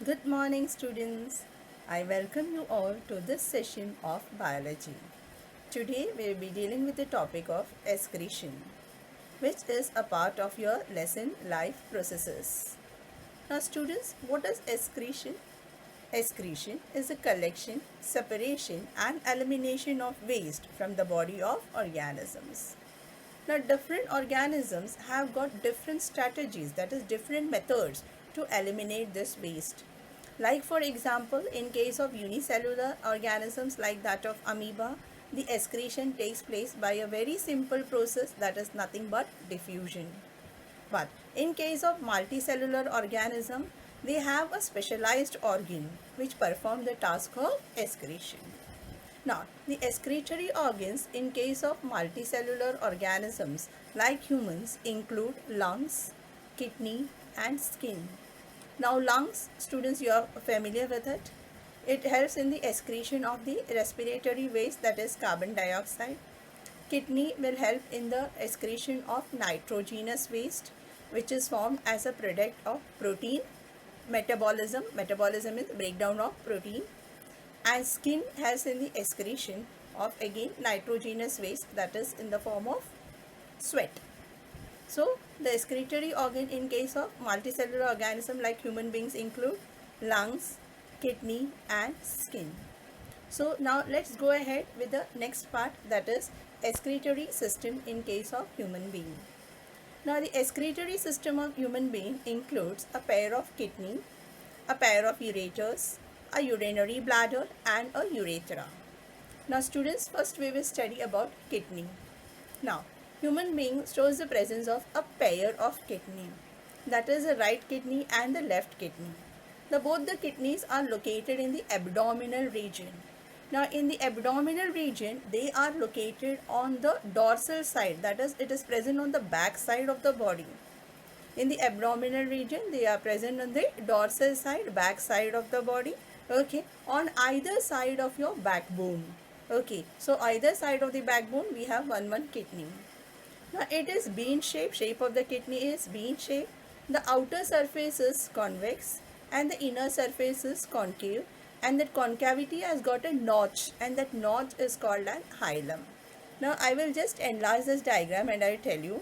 Good morning, students. I welcome you all to this session of biology. Today we will be dealing with the topic of excretion, which is a part of your lesson life processes. Now, students, what is excretion? Excretion is a collection, separation, and elimination of waste from the body of organisms. Now, different organisms have got different strategies, that is, different methods to eliminate this waste. Like, for example, in case of unicellular organisms like that of amoeba, the excretion takes place by a very simple process that is nothing but diffusion. But in case of multicellular organism, they have a specialized organ which perform the task of excretion. Now, the excretory organs in case of multicellular organisms like humans include lungs, kidney and skin. Now, lungs, students, you are familiar with it. It helps in the excretion of the respiratory waste, that is carbon dioxide. Kidney will help in the excretion of nitrogenous waste, which is formed as a product of protein metabolism. Metabolism is breakdown of protein. And skin helps in the excretion of again nitrogenous waste, that is in the form of sweat. So the excretory organ in case of multicellular organism like human beings include lungs, kidney and skin. So now let's go ahead with the next part, that is excretory system in case of human being. Now the excretory system of human being includes a pair of kidney, a pair of ureters, a urinary bladder and a urethra. Now students, first we will study about kidney. Now human being shows the presence of a pair of kidney, that is the right kidney and the left kidney. Both the kidneys are located in the abdominal region. Now in the abdominal region, they are located on the dorsal side, that is it is present on the back side of the body. In the abdominal region, they are present on the dorsal side, back side of the body. Okay, on either side of your backbone. Okay, so either side of the backbone we have one kidney. Now it is bean shape. Shape of the kidney is bean shape. The outer surface is convex and the inner surface is concave, and that concavity has got a notch, and that notch is called an hilum. Now I will just enlarge this diagram and I will tell you.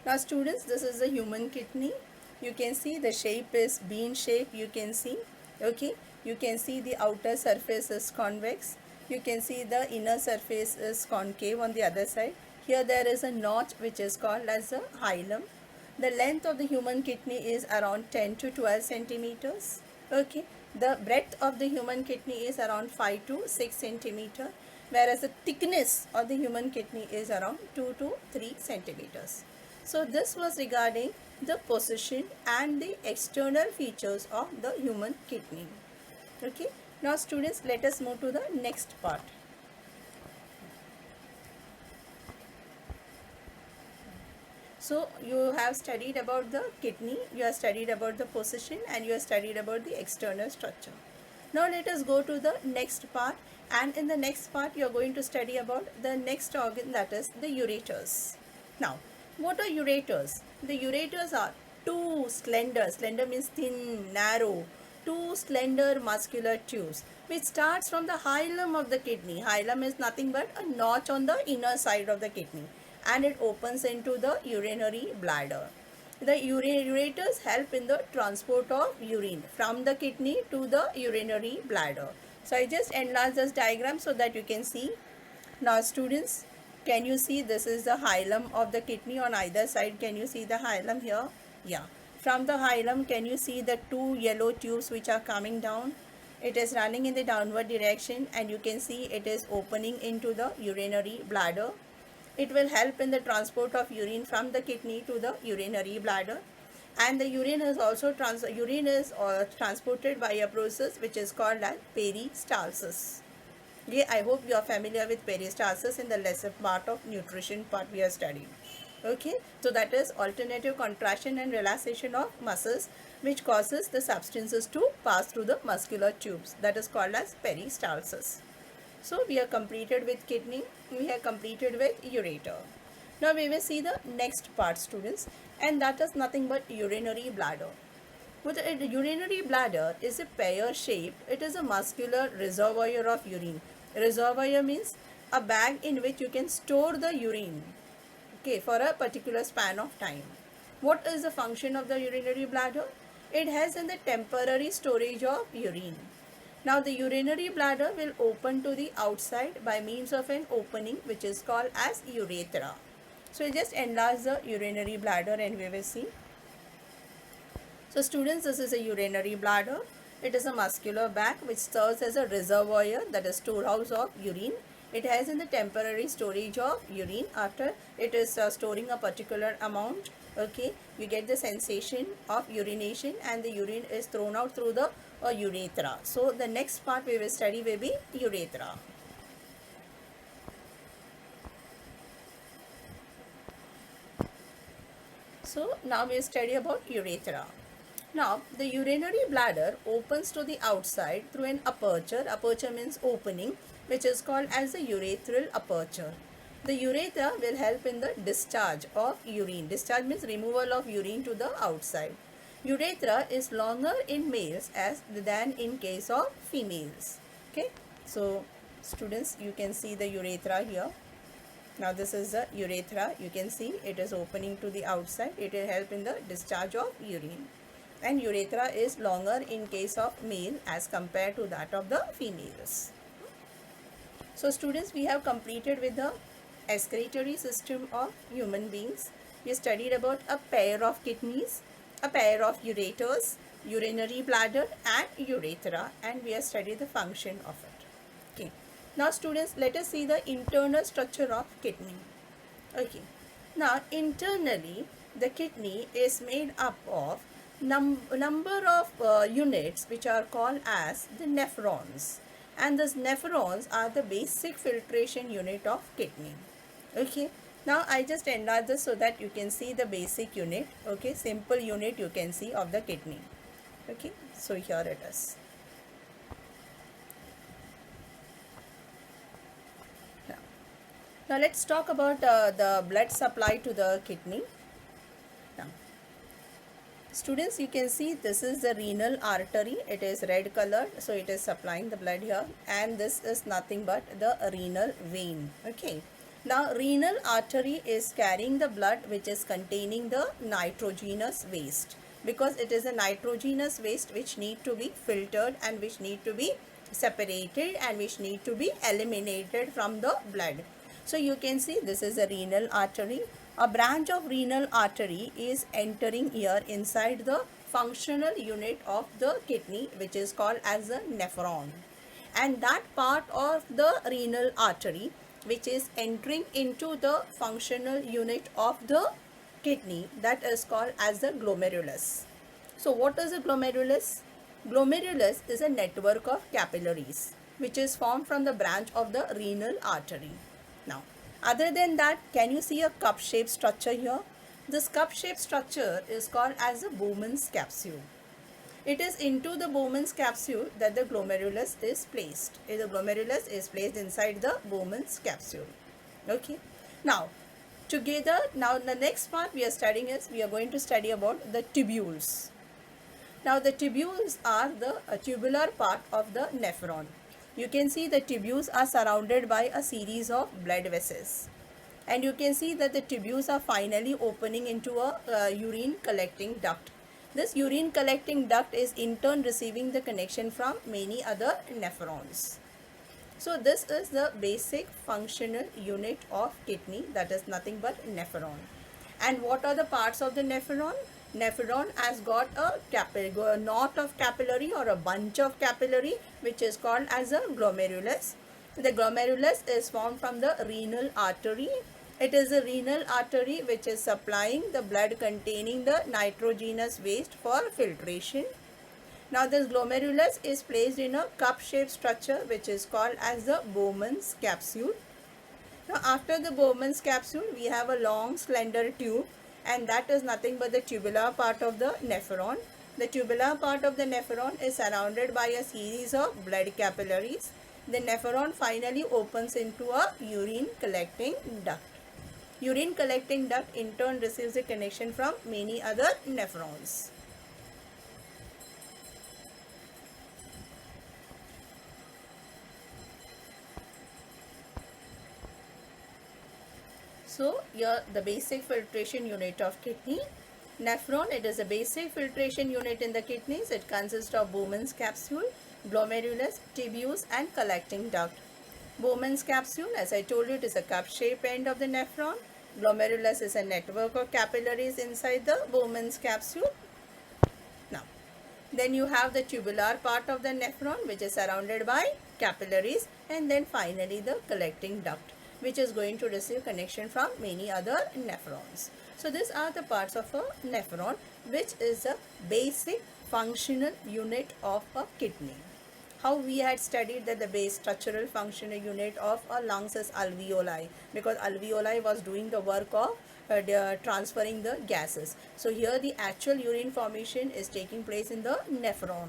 Now students, this is the human kidney. You can see the shape is bean shape. You can see, okay, you can see the outer surface is convex. You can see the inner surface is concave on the other side. Here there is a notch which is called as a hilum. The length of the human kidney is around 10 to 12 centimeters. Okay, the breadth of the human kidney is around 5 to 6 centimeter, whereas the thickness of the human kidney is around 2 to 3 centimeters. So this was regarding the position and the external features of the human kidney. Okay, now students, let us move to the next part. So you have studied about the kidney, you have studied about the position and you have studied about the external structure. Now let us go to the next part, and in the next part you are going to study about the next organ, that is the ureters. Now what are ureters? The ureters are two slender means thin, narrow, two slender muscular tubes which starts from the hilum of the kidney. Hilum is nothing but a notch on the inner side of the kidney, and it opens into the urinary bladder. The ureters help in the transport of urine from the kidney to the urinary bladder. So I just enlarge this diagram so that you can see. Now students, can you see this is the hilum of the kidney on either side? Can you see the hilum here? Yeah. From the hilum, can you see the two yellow tubes which are coming down? It is running in the downward direction, and you can see it is opening into the urinary bladder. It will help in the transport of urine from the kidney to the urinary bladder. And the urine is also transported by a process which is called as peristalsis. Okay, I hope you are familiar with peristalsis in the lesser part of nutrition part we are studying. Okay, so that is alternative contraction and relaxation of muscles which causes the substances to pass through the muscular tubes. That is called as peristalsis. So we are completed with kidney, we have completed with ureter. Now we will see the next part, students, and that is nothing but urinary bladder. With a urinary bladder is a pear-shaped. It is a muscular reservoir of urine. Reservoir means a bag in which you can store the urine, okay, for a particular span of time. What is the function of the urinary bladder? It has in the temporary storage of urine. Now the urinary bladder will open to the outside by means of an opening which is called as urethra. So just enlarge the urinary bladder and we will see. So students, this is a urinary bladder. It is a muscular bag which serves as a reservoir, that is storehouse of urine. It has in the temporary storage of urine. After it is storing a particular amount, okay, you get the sensation of urination and the urine is thrown out through the urethra. So the next part we will study will be urethra. So now we will study about urethra. Now the urinary bladder opens to the outside through an aperture. Aperture means opening, which is called as the urethral aperture. The urethra will help in the discharge of urine. Discharge means removal of urine to the outside. Urethra is longer in males than in case of females. Okay, so students, you can see the urethra here. Now this is the urethra. You can see it is opening to the outside. It will help in the discharge of urine. And urethra is longer in case of male as compared to that of the females. So students, we have completed with the excretory system of human beings. We studied about a pair of kidneys, a pair of ureters, urinary bladder and urethra, and we have studied the function of it. Okay. Now students, let us see the internal structure of kidney. Okay. Now internally, the kidney is made up of number of units which are called as the nephrons, and these nephrons are the basic filtration unit of kidney. Okay, now I just enlarge this so that you can see the basic unit. Okay, simple unit you can see of the kidney. Okay, so here it is. Now let's talk about the blood supply to the kidney. Now students, you can see this is the renal artery. It is red colored, so it is supplying the blood here, and this is nothing but the renal vein. Okay, now renal artery is carrying the blood which is containing the nitrogenous waste, because it is a nitrogenous waste which need to be filtered and which need to be separated and which need to be eliminated from the blood. So you can see this is a renal artery. A branch of renal artery is entering here inside the functional unit of the kidney, which is called as a nephron. And that part of the renal artery which is entering into the functional unit of the kidney, that is called as the glomerulus. So what is a glomerulus? Glomerulus is a network of capillaries which is formed from the branch of the renal artery. Now, other than that, can you see a cup-shaped structure here? This cup-shaped structure is called as the Bowman's capsule. It is into the Bowman's capsule that the glomerulus is placed. The glomerulus is placed inside the Bowman's capsule. Okay. Now, together, now the next part we are studying is, we are going to study about the tubules. Now, the tubules are the tubular part of the nephron. You can see the tubules are surrounded by a series of blood vessels, and you can see that the tubules are finally opening into a urine collecting duct. This urine collecting duct is in turn receiving the connection from many other nephrons. So this is the basic functional unit of kidney, that is nothing but nephron. And what are the parts of the nephron? Nephron has got a knot of capillary or a bunch of capillary which is called as a glomerulus. The glomerulus is formed from the renal artery. It is a renal artery which is supplying the blood containing the nitrogenous waste for filtration. Now this glomerulus is placed in a cup-shaped structure which is called as the Bowman's capsule. Now after the Bowman's capsule, we have a long slender tube, and that is nothing but the tubular part of the nephron. The tubular part of the nephron is surrounded by a series of blood capillaries. The nephron finally opens into a urine collecting duct. Urine collecting duct in turn receives a connection from many other nephrons. So here the basic filtration unit of kidney. Nephron, it is a basic filtration unit in the kidneys. It consists of Bowman's capsule, glomerulus, tubules and collecting duct. Bowman's capsule, as I told you, it is a cup-shaped end of the nephron. Glomerulus is a network of capillaries inside the Bowman's capsule. Now, then you have the tubular part of the nephron, which is surrounded by capillaries, and then finally the collecting duct, which is going to receive connection from many other nephrons. So these are the parts of a nephron, which is a basic functional unit of a kidney. How we had studied that the base structural functional unit of a lungs is alveoli, because alveoli was doing the work of transferring the gases. So here the actual urine formation is taking place in the nephron.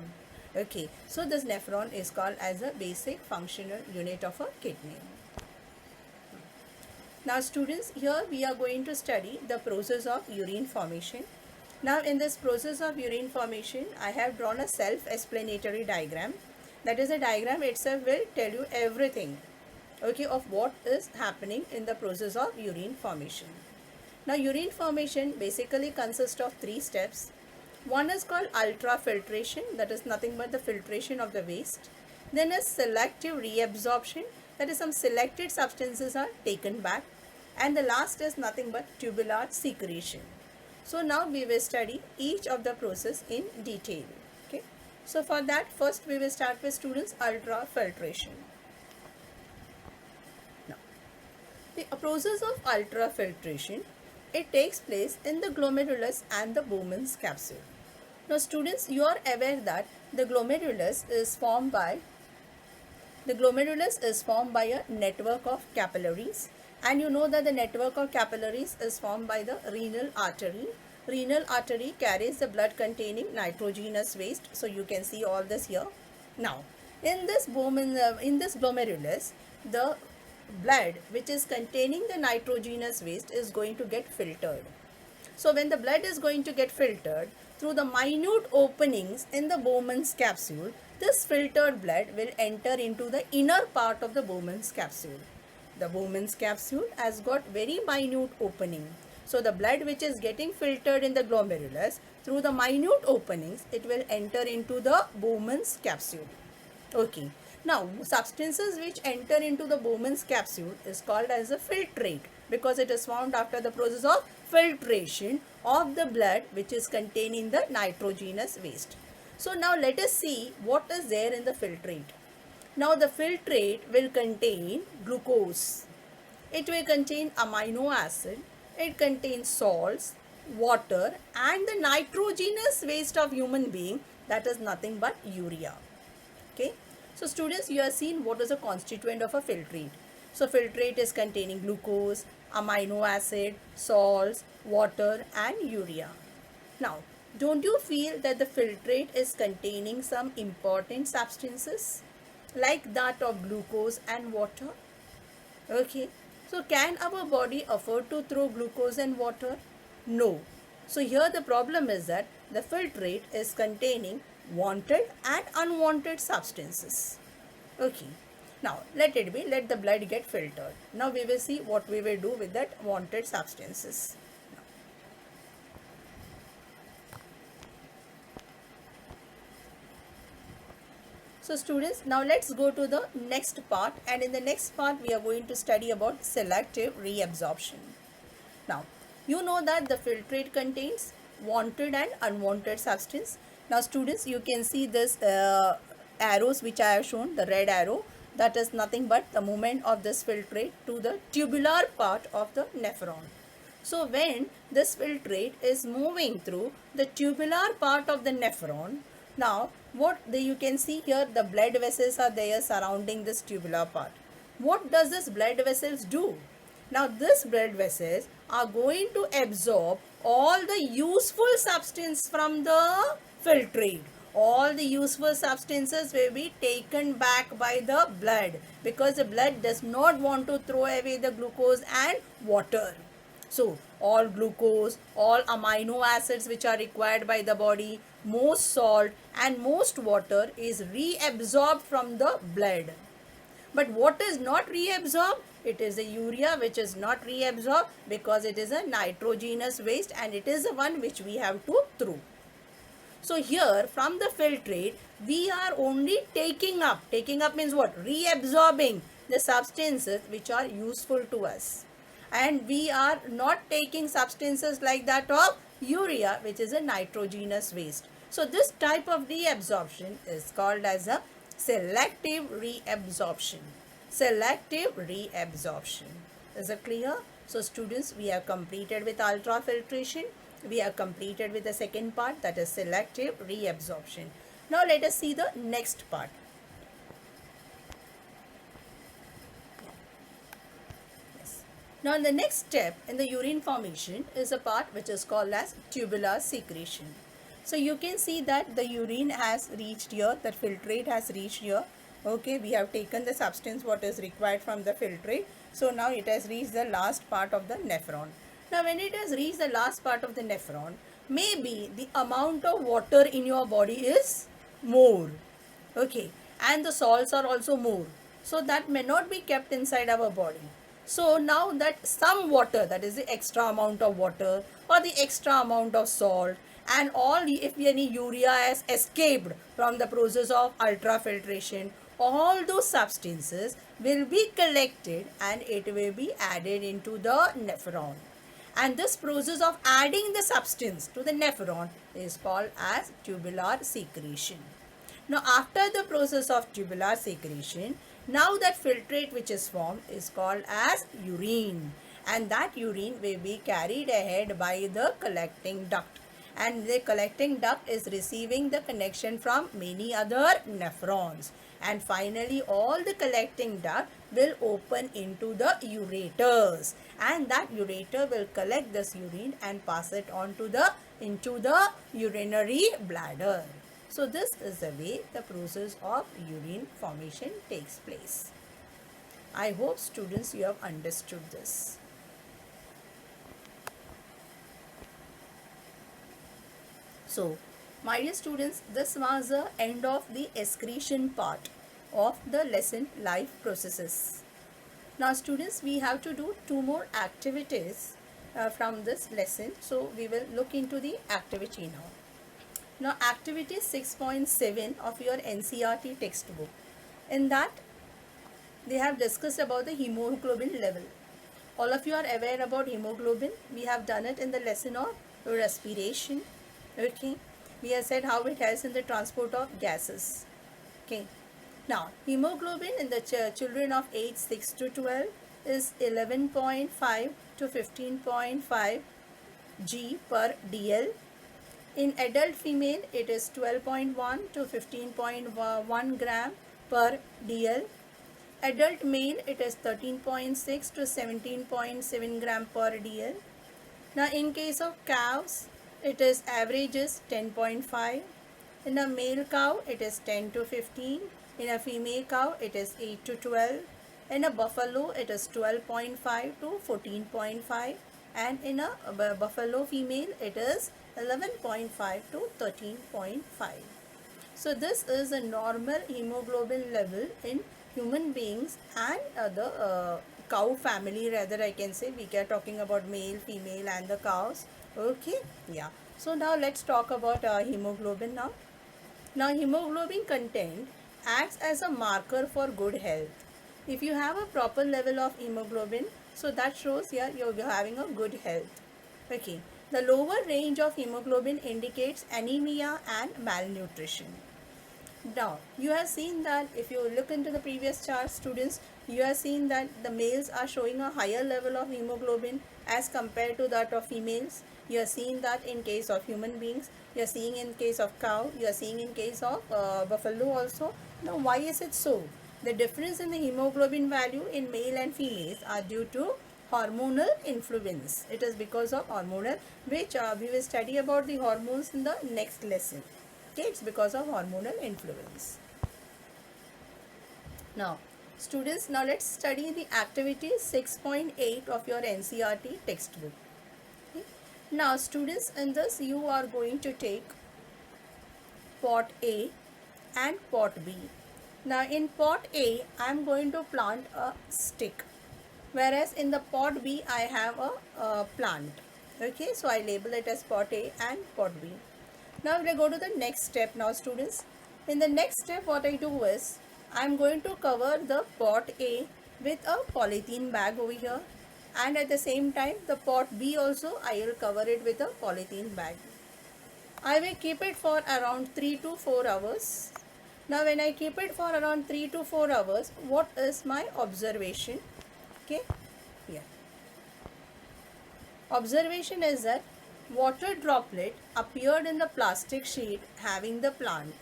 Okay, so this nephron is called as a basic functional unit of a kidney. Now students, here we are going to study the process of urine formation. Now in this process of urine formation, I have drawn a self-explanatory diagram. That is, a diagram itself will tell you everything, okay, of what is happening in the process of urine formation. Now urine formation basically consists of 3 steps. One is called ultrafiltration, that is nothing but the filtration of the waste. Then is selective reabsorption, that is some selected substances are taken back. And the last is nothing but tubular secretion. So now we will study each of the process in detail. Okay. So for that, first we will start with students ultrafiltration. Now, the process of ultrafiltration, it takes place in the glomerulus and the Bowman's capsule. Now students, you are aware that the glomerulus is formed by a network of capillaries. And you know that the network of capillaries is formed by the renal artery. Renal artery carries the blood containing nitrogenous waste. So you can see all this here. Now, in this glomerulus, the blood which is containing the nitrogenous waste is going to get filtered. So when the blood is going to get filtered through the minute openings in the Bowman's capsule, this filtered blood will enter into the inner part of the Bowman's capsule. The Bowman's capsule has got very minute opening. So the blood which is getting filtered in the glomerulus, through the minute openings, it will enter into the Bowman's capsule. Okay. Now, substances which enter into the Bowman's capsule is called as a filtrate, because it is found after the process of filtration of the blood which is containing the nitrogenous waste. So now let us see what is there in the filtrate. Now the filtrate will contain glucose, it will contain amino acid, it contains salts, water and the nitrogenous waste of human being, that is nothing but urea. Okay. So students, you have seen what is a constituent of a filtrate. So filtrate is containing glucose, amino acid, salts, water and urea. Now, don't you feel that the filtrate is containing some important substances like that of glucose and water? Okay. So can our body afford to throw glucose and water? No. So here the problem is that the filtrate is containing wanted and unwanted substances. Okay. Now let it be, let the blood get filtered. Now we will see what we will do with that wanted substances. So students, now let's go to the next part, and in the next part we are going to study about selective reabsorption. Now, you know that the filtrate contains wanted and unwanted substance. Now students, you can see this arrows which I have shown, the red arrow, that is nothing but the movement of this filtrate to the tubular part of the nephron. So when this filtrate is moving through the tubular part of the nephron, now you can see here, the blood vessels are there surrounding this tubular part. What does this blood vessels do? Now these blood vessels are going to absorb all the useful substance from the filtrate. All the useful substances will be taken back by the blood, because the blood does not want to throw away the glucose and water. So all glucose, all amino acids which are required by the body, most salt and most water is reabsorbed from the blood. But what is not reabsorbed? It is the urea which is not reabsorbed because it is a nitrogenous waste and it is the one which we have to throw. So here from the filtrate we are only taking up means what? Reabsorbing the substances which are useful to us. And we are not taking substances like that of urea which is a nitrogenous waste. So this type of reabsorption is called as a selective reabsorption. Selective reabsorption. Is it clear? So students, we have completed with ultrafiltration. We have completed with the second part, that is selective reabsorption. Now let us see the next part. Yes. Now the next step in the urine formation is a part which is called as tubular secretion. So you can see that the urine has reached here, that filtrate has reached here. Okay, we have taken the substance what is required from the filtrate. So now it has reached the last part of the nephron. Now when it has reached the last part of the nephron, maybe the amount of water in your body is more. Okay, and the salts are also more. So that may not be kept inside our body. So now that some water, that is the extra amount of water or the extra amount of salt, and all if any urea has escaped from the process of ultrafiltration, all those substances will be collected and it will be added into the nephron. And this process of adding the substance to the nephron is called as tubular secretion. Now after the process of tubular secretion, now that filtrate which is formed is called as urine, and that urine will be carried ahead by the collecting duct, and the collecting duct is receiving the connection from many other nephrons, and finally all the collecting duct will open into the ureters, and that ureter will collect this urine and pass it on to the into the urinary bladder. So this is the way the process of urine formation takes place. I hope students you have understood this. So my dear students, this was the end of the excretion part of the lesson life processes. Now students, we have to do two more activities from this lesson. So we will look into the activity now. Now activity 6.7 of your NCERT textbook. In that they have discussed about the hemoglobin level. All of you are aware about hemoglobin. We have done it in the lesson of respiration. Okay. We have said how it helps in the transport of gases. Okay. Now hemoglobin in the children of age 6 to 12 is 11.5 to 15.5 g per dl. In adult female, it is 12.1 to 15.1 gram per dl. Adult male, it is 13.6 to 17.7 gram per dl. Now, in case of cows, it is average is 10.5. In a male cow, it is 10 to 15. In a female cow, it is 8 to 12. In a buffalo, it is 12.5 to 14.5. And in a buffalo female, it is 11.5 to 13.5. So this is a normal hemoglobin level in human beings and the cow family, rather I can say. We are talking about male, female and the cows. Okay, yeah. So now let's talk about hemoglobin now. Now hemoglobin content acts as a marker for good health. If you have a proper level of hemoglobin, so that shows here you're having a good health. Okay. The lower range of hemoglobin indicates anemia and malnutrition. Now, you have seen that if you look into the previous chart, students, you have seen that the males are showing a higher level of hemoglobin as compared to that of females. You are seeing that in case of human beings. You are seeing in case of cow. You are seeing in case of buffalo also. Now, why is it so? The difference in the hemoglobin value in male and females are due to hormonal influence. It is because of hormonal, which we will study about the hormones in the next lesson. Okay, it's because of hormonal influence. Now, Students, now let's study the activity 6.8 of your NCERT textbook. Okay. Now students, in this you are going to take pot A and pot B. Now in pot A I am going to plant a stick, whereas in the pot B I have a plant. Okay, so I label it as pot A and pot B. Now we go to the next step now students. In the next step what I do is I am going to cover the pot A with a polythene bag over here, and at the same time the pot B also I will cover it with a polythene bag. I will keep it for around 3 to 4 hours. Now when I keep it for around 3 to 4 hours, what is my observation? Okay, here. Observation is that water droplet appeared in the plastic sheet having the plant,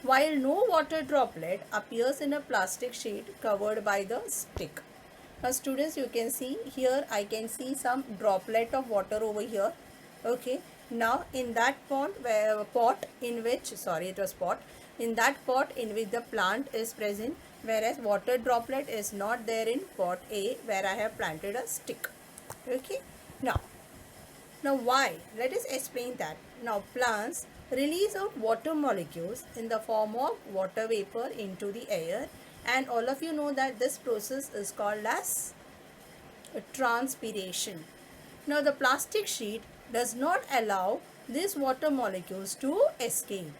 while no water droplet appears in a plastic sheet covered by the stick. Now students, you can see here, I can see some droplet of water over here. Okay, now in that pot in which the plant is present, whereas water droplet is not there in pot A where I have planted a stick. Okay, now why? Let us explain that. Now plants release out water molecules in the form of water vapor into the air, and all of you know that this process is called as transpiration. Now the plastic sheet does not allow these water molecules to escape.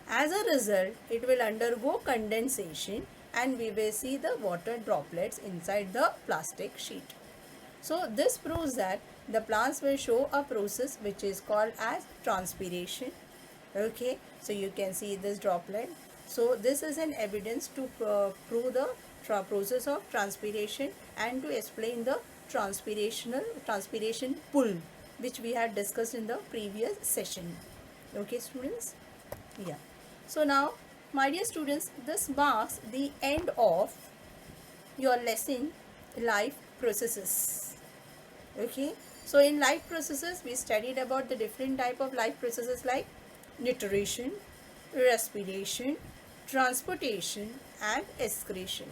As a result, it will undergo condensation and we will see the water droplets inside the plastic sheet. So this proves that the plants will show a process which is called as transpiration. Okay, so you can see this droplet. So this is an evidence to prove the process of transpiration and to explain the transpiration pull, which we had discussed in the previous session. Okay students, yeah. So now my dear students, this marks the end of your lesson life processes. Okay, so in life processes we studied about the different type of life processes like nutrition, respiration, transportation and excretion.